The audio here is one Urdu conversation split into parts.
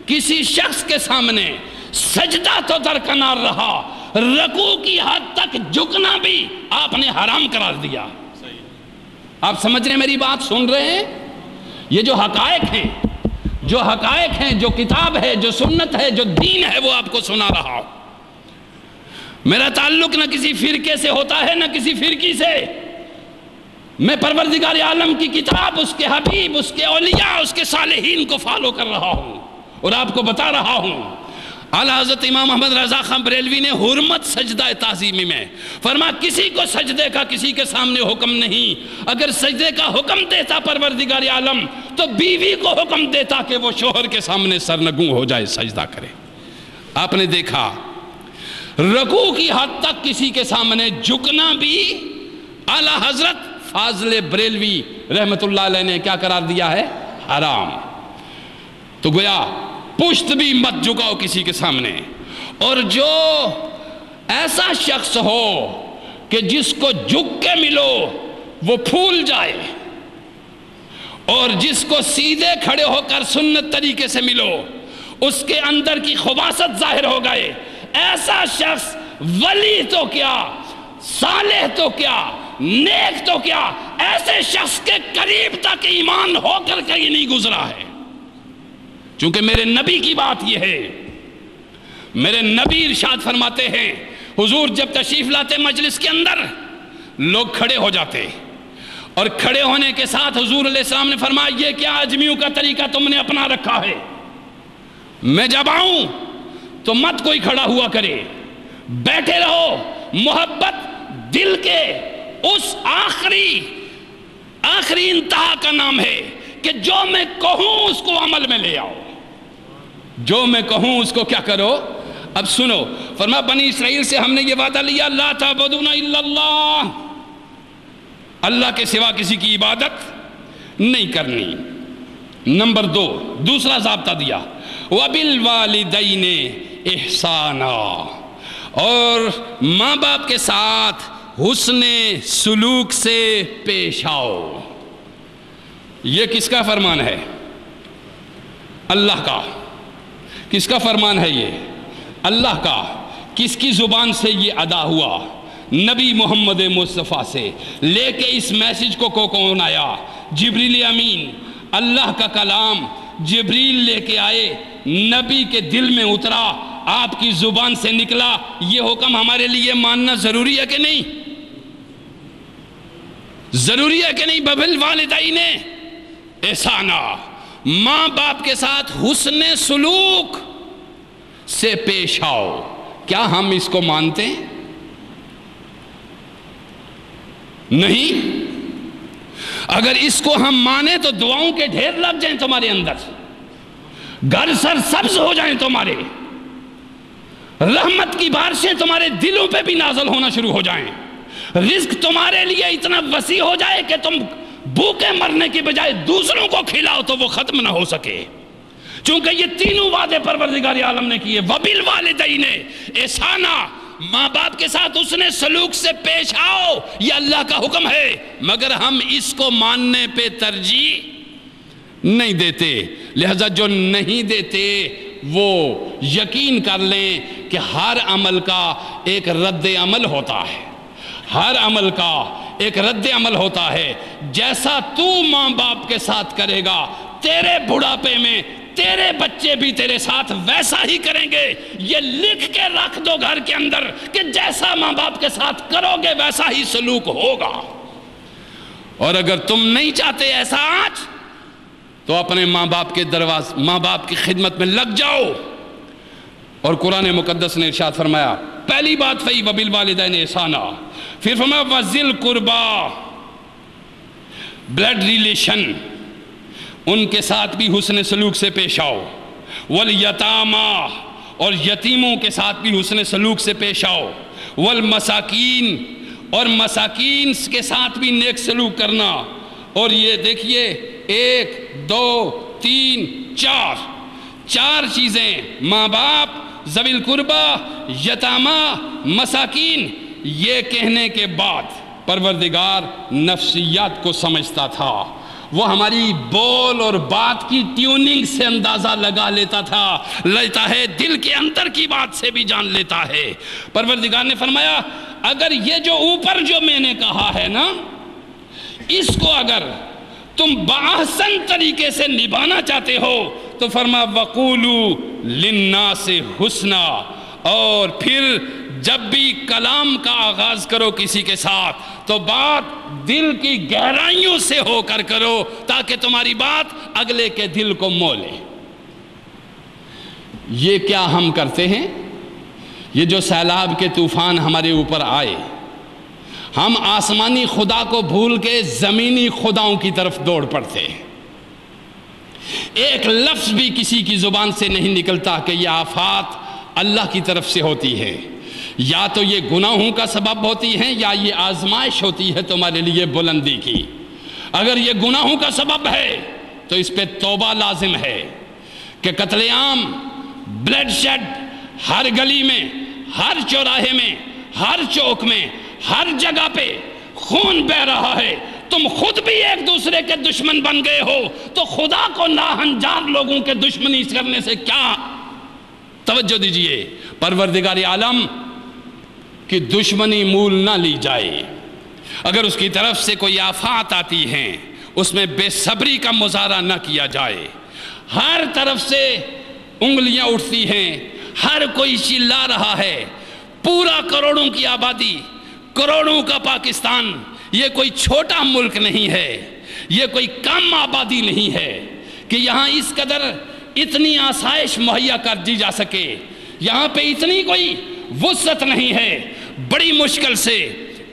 کسی شخص کے سامنے سجدہ تو درکنار رہا، رکوع کی حد تک جھکنا بھی آپ نے حرام قرار دیا۔ آپ سمجھ رہے ہیں میری بات، سن رہے ہیں؟ یہ جو حقائق ہیں، جو کتاب ہے، جو سنت ہے، جو دین ہے، وہ آپ کو سنا رہا ہوں۔ میرا تعلق نہ کسی فرقے سے ہوتا ہے نہ کسی فرقی سے، میں پروردگار عالم کی کتاب، اس کے حبیب، اس کے اولیاء، اس کے صالحین کو فالو کر رہا ہوں اور آپ کو بتا رہا ہوں۔ اعلیٰ حضرت امام احمد رضا خان بریلوی نے حرمت سجدہ تعظیمی میں فرمایا کسی کو سجدے کا کسی کے سامنے حکم نہیں۔ اگر سجدے کا حکم دیتا پروردگار عالم تو بیوی کو حکم دیتا کہ وہ شوہر کے سامنے سرنگوں ہو جائے، سجدہ کرے۔ آپ نے دیکھا رکوع کی حد تک کسی کے سامنے جھکنا بھی اعلیٰ حضرت فاضل بریلوی رحمت اللہ علیہ نے کیا قرار دیا ہے؟ حرام۔ تو گویا پشت بھی مت جھکاؤ کسی کے سامنے۔ اور جو ایسا شخص ہو کہ جس کو جھک کے ملو وہ پھول جائے، اور جس کو سیدھے کھڑے ہو کر سنت طریقے سے ملو اس کے اندر کی خباثت ظاہر ہو گئے، ایسا شخص ولی تو کیا، صالح تو کیا، نیک تو کیا، ایسے شخص کے قریب تک ایمان ہو کر کہیں نہیں گزرا ہے۔ چونکہ میرے نبی کی بات یہ ہے، میرے نبی ارشاد فرماتے ہیں، حضور جب تشریف لاتے مجلس کے اندر لوگ کھڑے ہو جاتے، اور کھڑے ہونے کے ساتھ حضور علیہ السلام نے فرمایا یہ کیا اجمیوں کا طریقہ تم نے اپنا رکھا ہے، میں جب آؤں تو مت کوئی کھڑا ہوا کرے، بیٹھے رہو۔ محبت دل کے اس آخری انتہا کا نام ہے کہ جو میں کہوں اس کو عمل میں لے آؤ، جو میں کہوں اس کو کیا کرو۔ اب سنو، فرمایا بنی اسرائیل سے ہم نے یہ وعدہ لیا لا تعبدون الا اللہ، اللہ کے سوا کسی کی عبادت نہیں کرنی۔ نمبر 2 دوسرا ضابطہ دیا وَبِالْوَالِدَيْنِ اِحْسَانًا، اور ماں باپ کے ساتھ حسن سلوک سے پیش آؤ۔ یہ کس کا فرمان ہے؟ اللہ کا۔ کس کا فرمان ہے یہ؟ اللہ کا۔ کس کی زبان سے یہ ادا ہوا؟ نبی محمد مصطفیٰ سے۔ لے کے اس میسج کو کون آیا؟ جبریل امین، اللہ کا کلام جبریل لے کے آئے، نبی کے دل میں اترا، آپ کی زبان سے نکلا۔ یہ حکم ہمارے لیے ماننا ضروری ہے کہ نہیں؟ ضروری ہے کہ نہیں؟ وَبِالْوَالِدَيْنِ احسانًا، ماں باپ کے ساتھ حسن سلوک سے پیش آؤ۔ کیا ہم اس کو مانتے ہیں؟ نہیں۔ اگر اس کو ہم مانیں تو دعاؤں کے ڈھیر لگ جائیں تمہارے اندر، گھر سر سبز ہو جائیں تمہارے، رحمت کی بارشیں تمہارے دلوں پہ بھی نازل ہونا شروع ہو جائیں، رزق تمہارے لیے اتنا وسیع ہو جائے کہ تم بھوکے مرنے کی بجائے دوسروں کو کھلاؤ تو وہ ختم نہ ہو سکے۔ چونکہ یہ تینوں وعدے پروردگار عالم نے کیے۔ وَبِالْوَالِدَيْنِ احسانًا، ماں باپ کے ساتھ حسن سلوک سے پیش آؤ، یہ اللہ کا حکم ہے، مگر ہم اس کو ماننے پہ ترجیح نہیں دیتے۔ لہذا جو نہیں دیتے وہ یقین کر لیں کہ ہر عمل کا ایک رد عمل ہوتا ہے، ہر عمل کا ایک رد عمل ہوتا ہے۔ جیسا تو ماں باپ کے ساتھ کرے گا، تیرے بڑھاپے میں تیرے بچے بھی تیرے ساتھ ویسا ہی کریں گے۔ یہ لکھ کے رکھ دو گھر کے اندر کہ جیسا ماں باپ کے ساتھ کرو گے ویسا ہی سلوک ہوگا۔ اور اگر تم نہیں چاہتے ایسا آج تو اپنے ماں باپ کی خدمت میں لگ جاؤ۔ اور قرآن مقدس نے ارشاد فرمایا، پہلی بات فی وَبِالْوَالِدَيْنِ احسانًا، پھر فرمایا وَذِي الْقُرْبَى، بلڈ ریلیشن، ان کے ساتھ بھی حسن سلوک سے پیش آؤ۔ وَالْيَتَامَى، اور یتیموں کے ساتھ بھی حسن سلوک سے پیش آؤ۔ وَالْمَسَاكِينَ، اور مساکین کے ساتھ بھی نیک سلوک کرنا۔ اور یہ دیکھیے 1 2 3 4 چیزیں، ماں باپ، ذوی القربہ، یتامہ، مساکین۔ یہ کہنے کے بعد پروردگار نفسیات کو سمجھتا تھا، وہ ہماری بول اور بات کی ٹیوننگ سے اندازہ لگا لیتا ہے، دل کے اندر کی بات سے بھی جان لیتا ہے۔ پروردگار نے فرمایا اگر یہ جو اوپر جو میں نے کہا ہے نا، اس کو اگر تم بآحسن طریقے سے نبھانا چاہتے ہو تو فرما وَقُولُوا لِلنَّاسِ حُسْنًا، اور پھر جب بھی کلام کا آغاز کرو کسی کے ساتھ تو بات دل کی گہرائیوں سے ہو کر کرو تاکہ تمہاری بات اگلے کے دل کو مو لے۔ یہ کیا ہم کرتے ہیں؟ یہ جو سیلاب کے طوفان ہمارے اوپر آئے، ہم آسمانی خدا کو بھول کے زمینی خداؤں کی طرف دوڑ پڑتے ہیں۔ ایک لفظ بھی کسی کی زبان سے نہیں نکلتا کہ یہ آفات اللہ کی طرف سے ہوتی ہے، یا تو یہ گناہوں کا سبب ہوتی ہیں یا یہ آزمائش ہوتی ہے تمہارے لیے بلندی کی۔ اگر یہ گناہوں کا سبب ہے تو اس پہ توبہ لازم ہے کہ قتل عام، بلڈ شیڈ، ہر گلی میں، ہر چوراہے میں، ہر چوک میں، ہر جگہ پہ خون بہہ رہا ہے، تم خود بھی ایک دوسرے کے دشمن بن گئے ہو تو خدا کو ناہنجار لوگوں کے دشمنی کرنے سے کیا؟ توجہ دیجئے، پروردگار عالم کی دشمنی مول نہ لی جائے۔ اگر اس کی طرف سے کوئی آفات آتی ہیں اس میں بے صبری کا مظاہرہ نہ کیا جائے۔ ہر طرف سے انگلیاں اٹھتی ہیں، ہر کوئی چلا رہا ہے، پورا کروڑوں کی آبادی، کروڑوں کا پاکستان، یہ کوئی چھوٹا ملک نہیں ہے، یہ کوئی کم آبادی نہیں ہے کہ یہاں اس قدر اتنی آسائش مہیا کر دی جا سکے، یہاں پہ اتنی کوئی وسعت نہیں ہے۔ بڑی مشکل سے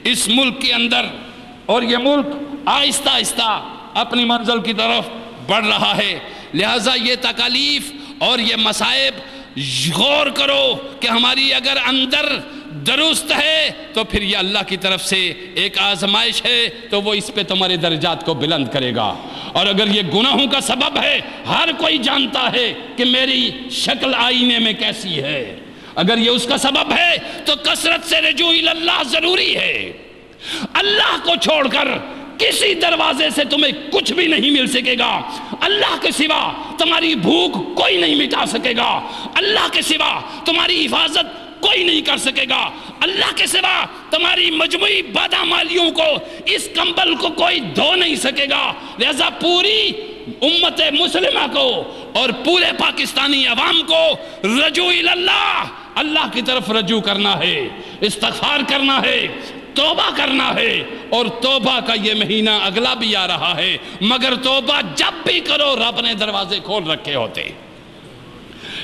اس ملک کے اندر، اور یہ ملک آہستہ آہستہ اپنی منزل کی طرف بڑھ رہا ہے، لہٰذا یہ تکالیف اور یہ مصائب غور کرو کہ ہماری اگر اندر درست ہے تو پھر یہ اللہ کی طرف سے ایک آزمائش ہے تو وہ اس پہ تمہارے درجات کو بلند کرے گا، اور اگر یہ گناہوں کا سبب ہے، ہر کوئی جانتا ہے کہ میری شکل آئینے میں کیسی ہے، اگر یہ اس کا سبب ہے تو کثرت سے رجوع اللہ ضروری ہے۔ اللہ کو چھوڑ کر کسی دروازے سے تمہیں کچھ بھی نہیں مل سکے گا، اللہ کے سوا تمہاری بھوک کوئی نہیں مٹا سکے گا، اللہ کے سوا تمہاری حفاظت کوئی نہیں کر سکے گا، اللہ کے سوا تمہاری مجموعی بادامالیوں کو، اس کمبل کو کوئی دھو نہیں سکے گا۔ لہذا پوری امت مسلمہ کو اور پورے پاکستانی عوام کو رجوع اللہ، اللہ کی طرف رجوع کرنا ہے، استغفار کرنا ہے، توبہ کرنا ہے، اور توبہ کا یہ مہینہ اگلا بھی آ رہا ہے، مگر توبہ جب بھی کرو رب نے دروازے کھول رکھے ہوتے۔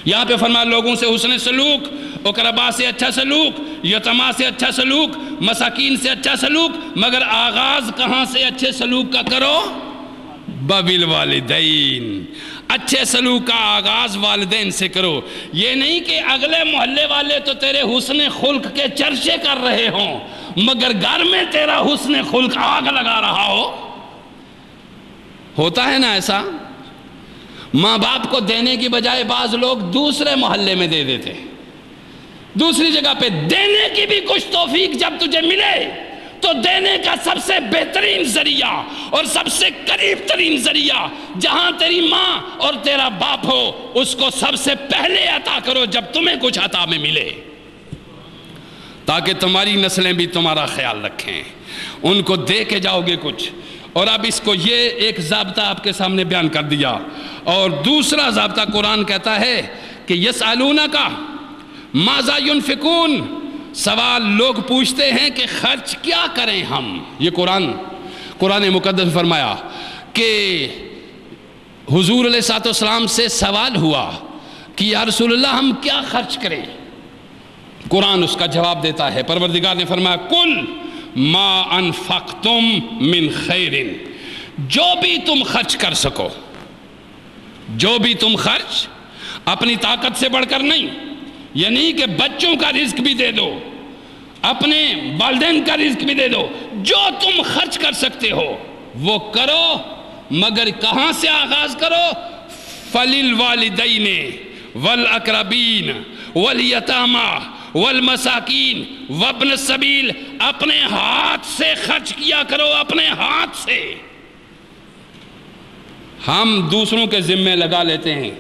یہاں پہ فرمایا لوگوں سے حسن سلوک، اقربا سے اچھا سلوک، یتیما سے اچھا سلوک، مساکین سے اچھا سلوک، مگر آغاز کہاں سے اچھے سلوک کا کرو؟ بالوالدین، اچھے سلوک کا آغاز والدین سے کرو۔ یہ نہیں کہ اگلے محلے والے تو تیرے حسن خلق کے چرچے کر رہے ہوں مگر گھر میں تیرا حسن خلق آگ لگا رہا ہو۔ ہوتا ہے نا ایسا، ماں باپ کو دینے کی بجائے بعض لوگ دوسرے محلے میں دے دیتے، دوسری جگہ پہ دینے کی بھی کچھ توفیق جب تجھے ملے تو دینے کا سب سے بہترین ذریعہ اور سب سے قریب ترین ذریعہ جہاں تیری ماں اور تیرا باپ ہو اس کو سب سے پہلے عطا کرو جب تمہیں کچھ عطا میں ملے، تاکہ تمہاری نسلیں بھی تمہارا خیال رکھیں، ان کو دے کے جاؤ گے کچھ۔ اور اب اس کو یہ ایک ضابطہ آپ کے سامنے بیان کر دیا، اور دوسرا ضابطہ قرآن کہتا ہے کہ یسألونک ماذا ينفقون، سوال لوگ پوچھتے ہیں کہ خرچ کیا کریں ہم۔ یہ قرآن مقدس فرمایا کہ حضور علیہ السلام سے سوال ہوا کہ یا رسول اللہ ہم کیا خرچ کریں؟ قرآن اس کا جواب دیتا ہے، پروردگار نے فرمایا کل ما انفقتم من خیر، جو بھی تم خرچ کر سکو، جو بھی تم خرچ، اپنی طاقت سے بڑھ کر نہیں، یہ نہیں کہ بچوں کا رزق بھی دے دو، اپنے والدین کا رزق بھی دے دو، جو تم خرچ کر سکتے ہو وہ کرو، مگر کہاں سے آغاز کرو؟ فَلِلْوَالِدَيْنِ وَالْأَقْرَبِينَ وَالْيَتَامَى والمساکین وابن السبیل، اپنے ہاتھ سے خرچ کیا کرو، اپنے ہاتھ سے۔ ہم دوسروں کے ذمے لگا لیتے ہیں